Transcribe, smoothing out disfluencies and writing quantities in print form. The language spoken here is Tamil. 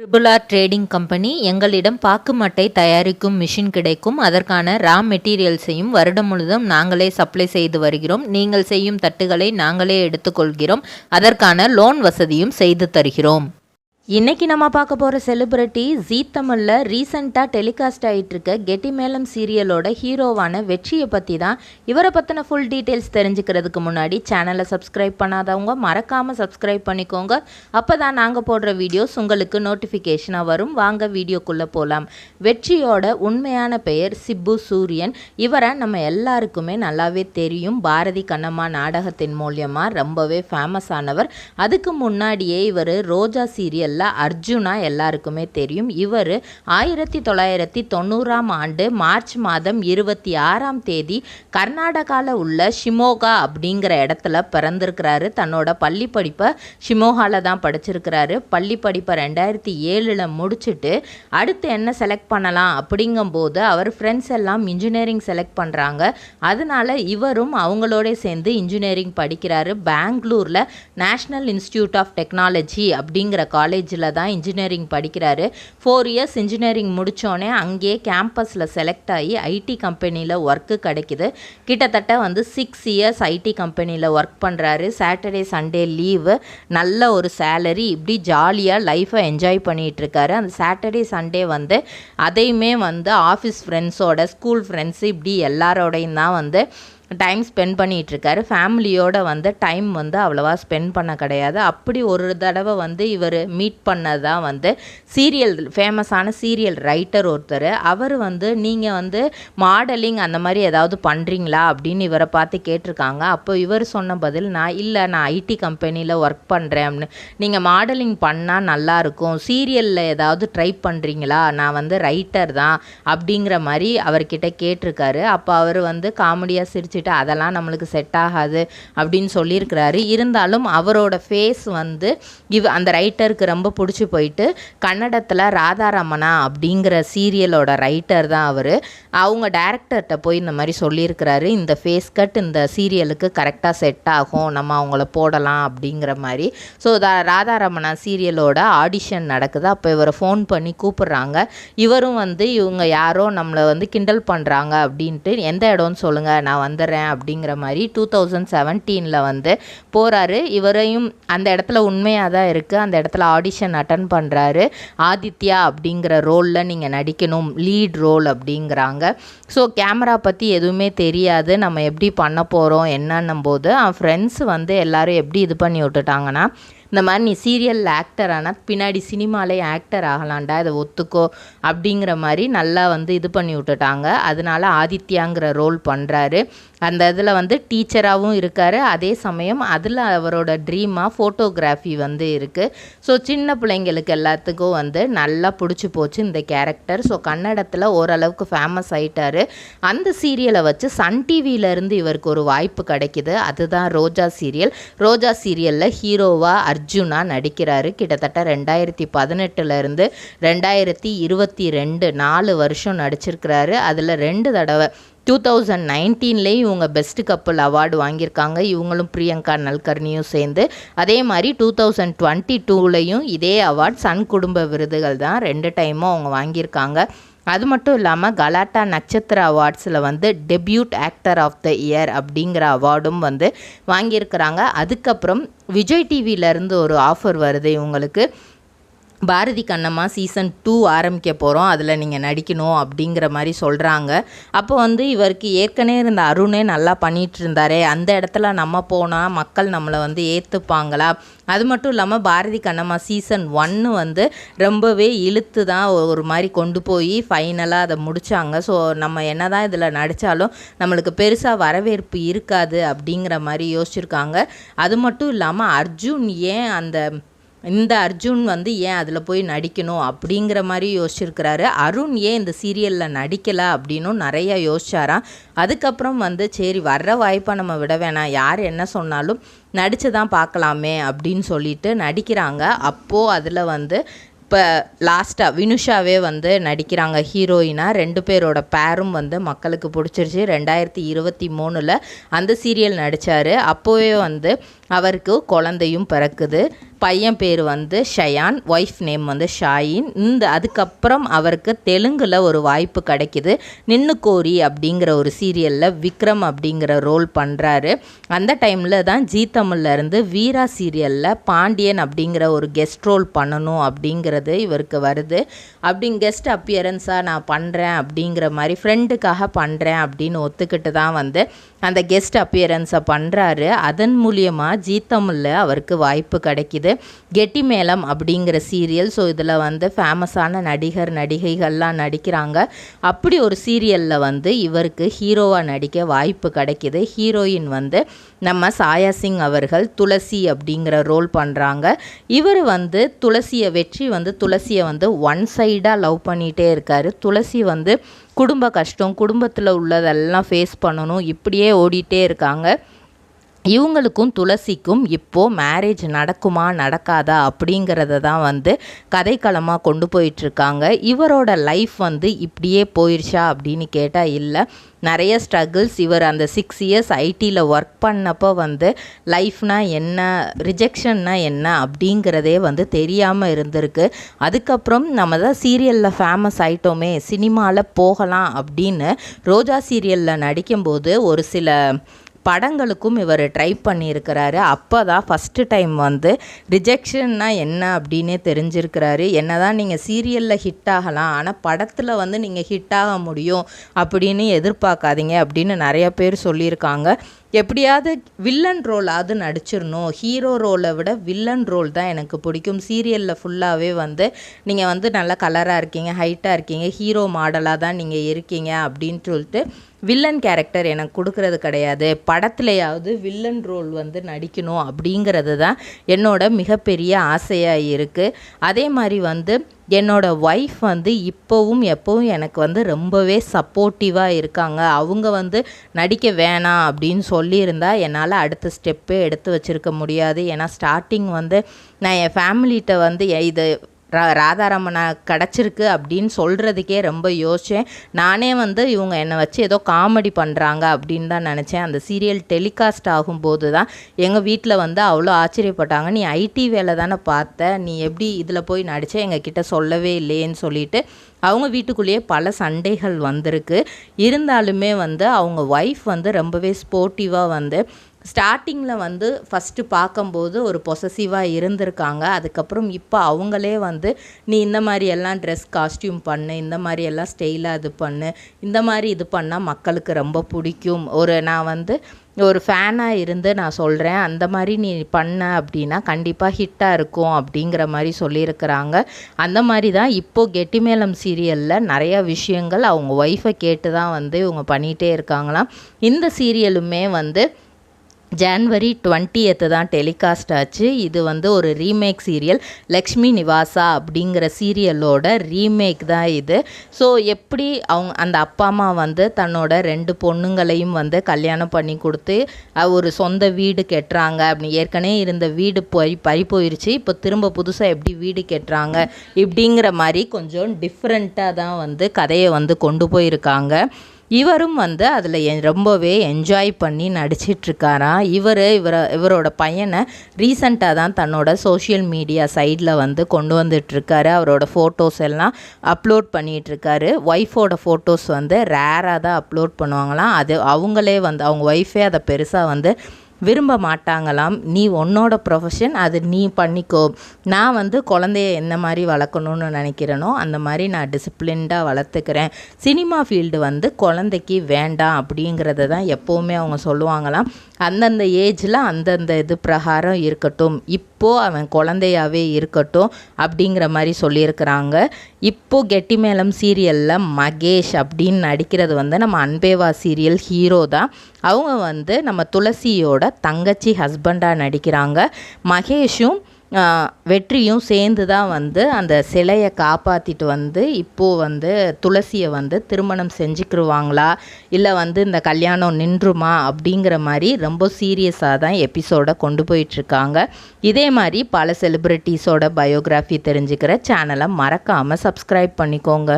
ட்ரிபிள் ஆர் ட்ரேடிங் கம்பெனி எங்களிடம் பாக்கு மட்டை தயாரிக்கும் மிஷின் கிடைக்கும். அதற்கான ரா மெட்டீரியல்ஸையும் வருடம் முழுதும் நாங்களே சப்ளை செய்து வருகிறோம். நீங்கள் செய்யும் தட்டுகளை நாங்களே எடுத்துக்கொள்கிறோம். அதற்கான லோன் வசதியும் செய்து தருகிறோம். இன்றைக்கி நம்ம பார்க்க போகிற செலிப்ரிட்டி ஜீ தமிழில் ரீசெண்டாக டெலிகாஸ்ட் ஆகிட்டுருக்க கெட்டி மேளம் சீரியலோட ஹீரோவான வெற்றியை பற்றி தான். இவரை பற்றின ஃபுல் டீட்டெயில்ஸ் தெரிஞ்சுக்கிறதுக்கு முன்னாடி சேனலை சப்ஸ்கிரைப் பண்ணாதவங்க மறக்காமல் சப்ஸ்கிரைப் பண்ணிக்கோங்க. அப்போ தான் நாங்கள் போடுற வீடியோஸ் உங்களுக்கு நோட்டிஃபிகேஷனாக வரும். வாங்க வீடியோக்குள்ளே போகலாம். வெற்றியோட உண்மையான பெயர் சிப்பு சூரியன். இவரை நம்ம எல்லாருக்குமே நல்லாவே தெரியும். பாரதி கண்ணம்மா நாடகத்தின் மூலியமாக ரொம்பவே ஃபேமஸ் ஆனவர். அதுக்கு முன்னாடியே இவர் ரோஜா சீரியல் அர்ஜுனா எல்லாருக்குமே தெரியும். இவர் 1990ஆம் ஆண்டு மார்ச் மாதம் 26ஆம் தேதி கர்நாடகாவில் உள்ள ஷிமோகா அப்படிங்கிற இடத்துல பிறந்திருக்கிறாரு. தன்னோட பள்ளி படிப்பை ஷிமோகாவில் தான் படிச்சிருக்கிறாரு. பள்ளி படிப்பை 2007 முடிச்சுட்டு அடுத்து என்ன செலக்ட் பண்ணலாம் அப்படிங்கும்போது அவர் ஃப்ரெண்ட்ஸ் எல்லாம் இன்ஜினியரிங் செலக்ட் பண்ணுறாங்க. அதனால இவரும் அவங்களோட சேர்ந்து இன்ஜினியரிங் படிக்கிறாரு. பெங்களூரில் நேஷ்னல் இன்ஸ்டிடியூட் ஆஃப் டெக்னாலஜி அப்படிங்கிற காலேஜில் தான் இன்ஜினியரிங் படிக்கிறாரு. 4 இயர்ஸ் இன்ஜினியரிங் முடித்தோடனே அங்கேயே கேம்பஸில் செலக்ட் ஆகி ஐடி கம்பெனியில் ஒர்க்கு கிடைக்குது. கிட்டத்தட்ட 6 இயர்ஸ் ஐடி கம்பெனியில் ஒர்க் பண்ணுறாரு. சாட்டர்டே சண்டே லீவு, நல்ல ஒரு சேலரி, இப்படி ஜாலியாக லைஃப்பை என்ஜாய் பண்ணிகிட்ருக்காரு. அந்த சாட்டர்டே சண்டே அதையுமே ஆஃபீஸ் ஃப்ரெண்ட்ஸோட, ஸ்கூல் ஃப்ரெண்ட்ஸு, இப்படி எல்லாரோடையும் தான் டைம் ஸ்பெண்ட் பண்ணிகிட்ருக்காரு. ஃபேமிலியோடு டைம் அவ்வளோவா ஸ்பெண்ட் பண்ண கிடையாது. அப்படி ஒரு தடவை இவர் மீட் பண்ணதான் சீரியல் ஃபேமஸான சீரியல் ரைட்டர் ஒருத்தர். அவர் நீங்கள் மாடலிங் அந்த மாதிரி ஏதாவது பண்ணுறீங்களா அப்படின்னு இவரை பார்த்து கேட்டிருக்காங்க. அப்போ இவர் சொன்ன பதில், நான் ஐடி கம்பெனியில் ஒர்க் பண்ணுறேன் அப்படின்னு. நீங்கள் மாடலிங் பண்ணால் நல்லாயிருக்கும், சீரியலில் ஏதாவது ட்ரை பண்ணுறீங்களா, நான் ரைட்டர் தான் அப்படிங்கிற மாதிரி அவர்கிட்ட கேட்டிருக்காரு. அப்போ அவர் காமெடியாக சிரிச்சு அதெல்லாம் நம்மளுக்கு செட் ஆகாது அப்படின்னு சொல்லியிருக்கிறாரு. இருந்தாலும் அவரோட ஃபேஸ் அந்த ரைட்டருக்கு ரொம்ப பிடிச்சி போயிட்டு கன்னடத்தில் ராதாரமணா அப்படிங்கிற சீரியலோட ரைட்டர் தான் அவர். அவங்க டைரக்டர்கிட்ட போய் இந்த மாதிரி சொல்லியிருக்கிறாரு, இந்த ஃபேஸ் கட் இந்த சீரியலுக்கு கரெக்டாக செட் ஆகும், நம்ம அவங்கள போடலாம் அப்படிங்கிற மாதிரி. ஸோ ராதாரமணா சீரியலோட ஆடிஷன் நடக்குது. அப்போ இவரை ஃபோன் பண்ணி கூப்பிட்றாங்க. இவரும் இவங்க யாரோ நம்மளை கிண்டல் பண்ணுறாங்க அப்படின்ட்டு, எந்த இடம்னு சொல்லுங்கள் நான் அப்படிங்கிற மாதிரி 2017 போகிறாரு. இவரையும் அந்த இடத்துல உண்மையாக தான் இருக்குது. அந்த இடத்துல ஆடிஷன் அட்டன் பண்ணுறாரு. ஆதித்யா அப்படிங்கிற ரோலில் நீங்கள் நடிக்கணும், லீட் ரோல் அப்படிங்கிறாங்க. ஸோ கேமரா பற்றி எதுவுமே தெரியாது, நம்ம எப்படி பண்ண போகிறோம் என்னன்னும் போது ஃப்ரெண்ட்ஸ் எல்லோரும் எப்படி இது பண்ணி விட்டுட்டாங்கன்னா, இந்த மாதிரி நீ சீரியலில் ஆக்டர் ஆனால் பின்னாடி சினிமாலே ஆக்டர் ஆகலாண்டா, இதை ஒத்துக்கோ அப்படிங்கிற மாதிரி நல்லா இது பண்ணி விட்டுட்டாங்க. அதனால ஆதித்யாங்கிற ரோல் பண்ணுறாரு. அந்த இதில் டீச்சராகவும் இருக்கார். அதே சமயம் அதில் அவரோட ட்ரீமாக ஃபோட்டோகிராஃபி இருக்குது. ஸோ சின்ன பிள்ளைங்களுக்கு எல்லாத்துக்கும் நல்லா பிடிச்சி போச்சு இந்த கேரக்டர். ஸோ கன்னடத்தில் ஓரளவுக்கு ஃபேமஸ் ஆகிட்டார். அந்த சீரியலை வச்சு சன் டிவியிலேருந்து இவருக்கு ஒரு வாய்ப்பு கிடைக்கிது. அதுதான் ரோஜா சீரியல். ரோஜா சீரியலில் ஹீரோவாக அர்ஜுனா நடிக்கிறாரு. கிட்டத்தட்ட 2018 2022 4 வருஷம் நடிச்சிருக்கிறாரு. அதில் 2 தடவை 2019 இவங்க பெஸ்ட் கப்புள் அவார்டு வாங்கியிருக்காங்க. இவங்களும் பிரியங்கா நல்கர்னியும் சேர்ந்து. அதே மாதிரி 2022 இதே அவார்ட் சன் குடும்ப விருதுகள் தான் 2 டைமும் அவங்க வாங்கியிருக்காங்க. அது மட்டும் இல்லாமல் கலாட்டா நட்சத்திர அவார்ட்ஸில் debut actor of the year அப்படிங்கிற அவார்டும் வாங்கியிருக்கிறாங்க. அதுக்கப்புறம் விஜய் டிவியிலேருந்து ஒரு ஆஃபர் வருது இவங்களுக்கு. பாரதி கண்ணம்மா சீசன் 2 ஆரம்பிக்க போகிறோம், அதில் நீங்கள் நடிக்கணும் அப்படிங்கிற மாதிரி சொல்கிறாங்க. அப்போ இவருக்கு ஏற்கனவே இருந்த அருணே நல்லா பண்ணிகிட்டு இருந்தாரே, அந்த இடத்துல நம்ம போனால் மக்கள் நம்மளை ஏற்றுப்பாங்களா? அது மட்டும் இல்லாமல் பாரதி கண்ணம்மா சீசன் 1 ரொம்பவே இழுத்து தான் ஒரு மாதிரி கொண்டு போய் ஃபைனலாக அதை முடித்தாங்க. ஸோ நம்ம என்ன தான் இதில் நடித்தாலும் நம்மளுக்கு பெருசாக வரவேற்பு இருக்காது அப்படிங்கிற மாதிரி யோசிச்சுருக்காங்க. அது மட்டும் இல்லாமல் அர்ஜுன் இந்த அர்ஜுன் ஏன் அதில் போய் நடிக்கணும் அப்படிங்கிற மாதிரி யோசிச்சிருக்கிறாரு. அருண் ஏன் இந்த சீரியலில் நடிக்கலை அப்படின்னும் நிறையா யோசிச்சாராம். அதுக்கப்புறம் சரி வர்ற வாய்ப்பை நம்ம விட வேணாம், யார் என்ன சொன்னாலும் நடித்து தான் பார்க்கலாமே அப்படின்னு சொல்லிட்டு நடிக்கிறாங்க. அப்போது அதில் இப்போ லாஸ்ட்டாக வினுஷாவே நடிக்கிறாங்க ஹீரோயினாக. 2 பேரோட பேரும் மக்களுக்கு பிடிச்சிருச்சு. 2023 அந்த சீரியல் நடித்தார். அப்போவே அவருக்கு குழந்தையும் பிறக்குது. பையன் பேர் வந்து ஷயான், ஒய்ஃப் நேம் வந்து ஷாயின். அதுக்கப்புறம் அவருக்கு தெலுங்கில் ஒரு வாய்ப்பு கிடைக்கிது. நின்னு கோரி அப்படிங்கிற ஒரு சீரியலில் விக்ரம் அப்படிங்கிற ரோல் பண்ணுறாரு. அந்த டைமில் தான் ஜீ தமிழ்லேருந்து வீரா சீரியலில் பாண்டியன் அப்படிங்கிற ஒரு கெஸ்ட் ரோல் பண்ணணும் அப்படிங்கிறது இவருக்கு வருது. கெஸ்ட் அப்பியரன்ஸாக நான் பண்ணுறேன் அப்படிங்கிற மாதிரி ஃப்ரெண்டுக்காக பண்ணுறேன் அப்படின்னு ஒத்துக்கிட்டு தான் வந்து அந்த கெஸ்ட் அப்பியரன்ஸை பண்ணுறாரு. அதன் மூலியமாக ஜீ தமிழில் அவருக்கு வாய்ப்பு கிடைக்கிது. கெட்டி மேளம் அப்படிங்கிற சீரியல். ஸோ இதில் வந்து ஃபேமஸான நடிகைகள்லாம் நடிக்கிறாங்க. அப்படி ஒரு சீரியலில் வந்து இவருக்கு ஹீரோவாக நடிக்க வாய்ப்பு கிடைக்கிது. ஹீரோயின் வந்து நம்ம சாயா சிங் அவர்கள் துளசி அப்படிங்கிற ரோல் பண்ணுறாங்க. இவர் வந்து வெற்றி வந்து துளசியை வந்து ஒன் சைடாக லவ் பண்ணிகிட்டே இருக்கார். துளசி வந்து குடும்ப கஷ்டம், குடும்பத்தில் உள்ளதெல்லாம் ஃபேஸ் பண்ணணும், இப்படியே ஓடிட்டே இருக்காங்க. இவங்களுக்கும் துளசிக்கும் இப்போது மேரேஜ் நடக்குமா நடக்காதா அப்படிங்கிறத தான் வந்து கதைக்களமாக கொண்டு போயிட்டுருக்காங்க. இவரோட லைஃப் வந்து இப்படியே போயிடுச்சா அப்படின்னு கேட்டால் இல்லை, நிறைய ஸ்ட்ரகிள்ஸ். இவர் அந்த 6 இயர்ஸ் ஐடியில் ஒர்க் பண்ணப்போ வந்து லைஃப்னால் என்ன, ரிஜெக்ஷன்னா என்ன அப்படிங்கிறதே வந்து தெரியாமல் இருந்திருக்கு. அதுக்கப்புறம் நம்ம தான் சீரியலில் ஃபேமஸ் ஆயிட்டோமே, சினிமாவில் போகலாம் அப்படின்னு ரோஜா சீரியலில் நடிக்கும்போது ஒரு சில படங்களுக்கும் இவர் ட்ரை பண்ணியிருக்கிறாரு. அப்போ தான் ஃபஸ்ட்டு டைம் வந்து ரிஜெக்ஷன்னா என்ன அப்படின்னே தெரிஞ்சிருக்கிறாரு. என்ன தான் நீங்கள் சீரியலில் ஹிட் ஆகலாம், ஆனால் படத்தில் வந்து நீங்கள் ஹிட் ஆக முடியும் அப்படின்னு எதிர்பார்க்காதீங்க அப்படின்னு நிறைய பேர் சொல்லியிருக்காங்க. எப்படியாவது வில்லன் ரோலாவது நடிச்சிடணும், ஹீரோ ரோலை விட வில்லன் ரோல் தான் எனக்கு பிடிக்கும். சீரியலில் ஃபுல்லாகவே வந்து நீங்கள் வந்து நல்ல கலராக இருக்கீங்க, ஹைட்டாக இருக்கீங்க, ஹீரோ மாடலாக தான் நீங்கள் இருக்கீங்க அப்படின்னு சொல்லிட்டு வில்லன் கேரக்டர் எனக்கு கொடுக்கறது கிடையாது, படத்துலையாவது வில்லன் ரோல் வந்து நடிக்கணும் அப்படிங்கிறது தான் என்னோட மிகப்பெரிய ஆசையாக இருக்குது. அதே மாதிரி வந்து என்னோடய ஒய்ஃப் வந்து இப்போவும் எப்போவும் எனக்கு வந்து ரொம்பவே சப்போர்ட்டிவாக இருக்காங்க. அவங்க வந்து நடிக்க வேணாம் அப்படின்னு சொல்லியிருந்தா என்னால் அடுத்த ஸ்டெப்பே எடுத்து வச்சுருக்க முடியாது. ஏன்னா ஸ்டார்டிங் வந்து நான் என் ஃபேமிலிகிட்ட வந்து இது ராதாரமணா கிடச்சிருக்கு அப்படின்னு சொல்கிறதுக்கே ரொம்ப யோசித்தேன். நானே வந்து இவங்க என்னை வச்சு ஏதோ காமெடி பண்ணுறாங்க அப்படின்னு தான் நினச்சேன். அந்த சீரியல் டெலிகாஸ்ட் ஆகும்போது தான் எங்கள் வீட்டில் வந்து அவ்வளோ ஆச்சரியப்பட்டாங்க. நீ ஐடி வேலை தானே பார்த்த, நீ எப்படி இதில் போய் நடித்த, எங்ககிட்ட சொல்லவே இல்லையேன்னு சொல்லிட்டு அவங்க வீட்டுக்குள்ளேயே பல சண்டைகள் வந்திருக்கு. இருந்தாலுமே வந்து அவங்க ஒய்ஃப் வந்து ரொம்பவே ஸ்போர்ட்டிவாக வந்து ஸ்டார்டிங்கில் வந்து ஃபஸ்ட்டு பார்க்கும்போது ஒரு பொசசிவாக இருந்திருக்காங்க. அதுக்கப்புறம் இப்போ அவங்களே வந்து நீ இந்த மாதிரி எல்லாம் ட்ரெஸ் காஸ்டியூம் பண்ணு, இந்த மாதிரி எல்லாம் ஸ்டைலாக இது பண்ணு, இந்த மாதிரி இது பண்ணால் மக்களுக்கு ரொம்ப பிடிக்கும், நான் வந்து ஒரு ஃபேனாக இருந்து நான் சொல்கிறேன், அந்த மாதிரி நீ பண்ண அப்படின்னா கண்டிப்பாக ஹிட்டாக இருக்கும் அப்படிங்கிற மாதிரி சொல்லியிருக்கிறாங்க. அந்த மாதிரி தான் இப்போது கெட்டிமேளம் சீரியலில் நிறையா விஷயங்கள் அவங்க ஒய்ஃபை கேட்டு தான் வந்து இவங்க பண்ணிகிட்டே இருக்காங்களாம். இந்த சீரியலுமே வந்து ஜான்வரி 20th தான் டெலிகாஸ்ட் ஆச்சு. இது வந்து ஒரு ரீமேக் சீரியல், லக்ஷ்மி நிவாசா அப்படிங்கிற சீரியலோட ரீமேக் தான் இது. ஸோ எப்படி அந்த அப்பா அம்மா வந்து தன்னோட 2 பொண்ணுங்களையும் வந்து கல்யாணம் பண்ணி கொடுத்து ஒரு சொந்த வீடு கட்டுறாங்க, அப்படி ஏற்கனவே இருந்த வீடு பறி போயிடுச்சு, இப்போ திரும்ப புதுசாக எப்படி வீடு கட்டுறாங்க இப்படிங்கிற மாதிரி கொஞ்சம் டிஃப்ரெண்ட்டாக தான் வந்து கதையை வந்து கொண்டு போயிருக்காங்க. இவரும் வந்து அதில் ரொம்பவே என்ஜாய் பண்ணி நடிச்சிட்ருக்காராம். இவரோட பையனை ரீசண்டாக தான் தன்னோட சோஷியல் மீடியா சைடில் வந்து கொண்டு வந்துட்டுருக்காரு. அவரோட ஃபோட்டோஸ் எல்லாம் அப்லோட் பண்ணிகிட்ருக்காரு. ஒய்ஃபோட ஃபோட்டோஸ் வந்து ரேராக தான் அப்லோட் பண்ணுவாங்களாம். அது அவங்களே வந்து அவங்க ஒய்ஃபே அதை பெருசாக வந்து விரும்ப மாட்டாங்களாம். நீ உன்னோட ப்ரொஃபஷன், அது நீ பண்ணிக்கோ, நான் வந்து குழந்தைய என்ன மாதிரி வளர்க்கணுன்னு நினைக்கிறேனோ அந்த மாதிரி நான் டிசிப்ளின்டாக வளர்த்துக்கிறேன், சினிமா ஃபீல்டு வந்து குழந்தைக்கு வேண்டாம் அப்படிங்கிறத தான் எப்போவுமே அவங்க சொல்லுவாங்களாம். அந்தந்த ஏஜில் அந்தந்த இது பிரகாரம் இருக்கட்டும், இப்போது அவன் குழந்தையாகவே இருக்கட்டும் அப்படிங்கிற மாதிரி சொல்லியிருக்கிறாங்க. இப்போது கெட்டிமேளம் சீரியலில் மகேஷ் அப்படின்னு நடிக்கிறது வந்து நம்ம அன்பேவா சீரியல் ஹீரோ தான். அவங்க வந்து நம்ம துளசியோட தங்கச்சி ஹஸ்பண்டாக நடிக்கிறாங்க. மகேஷும் வெற்றியும் சேர்ந்து தான் வந்து அந்த சிலையை காப்பாற்றிட்டு வந்து இப்போது வந்து துளசியை வந்து திருமணம் செஞ்சுக்கிருவாங்களா, இல்லை வந்து இந்த கல்யாணம் நின்றுமா அப்படிங்கிற மாதிரி ரொம்ப சீரியஸாக தான் எபிசோடை கொண்டு போயிட்டுருக்காங்க. இதே மாதிரி பல செலிப்ரிட்டிஸோட பயோகிராஃபி தெரிஞ்சுக்கிற சேனலை மறக்காமல் சப்ஸ்கிரைப் பண்ணிக்கோங்க.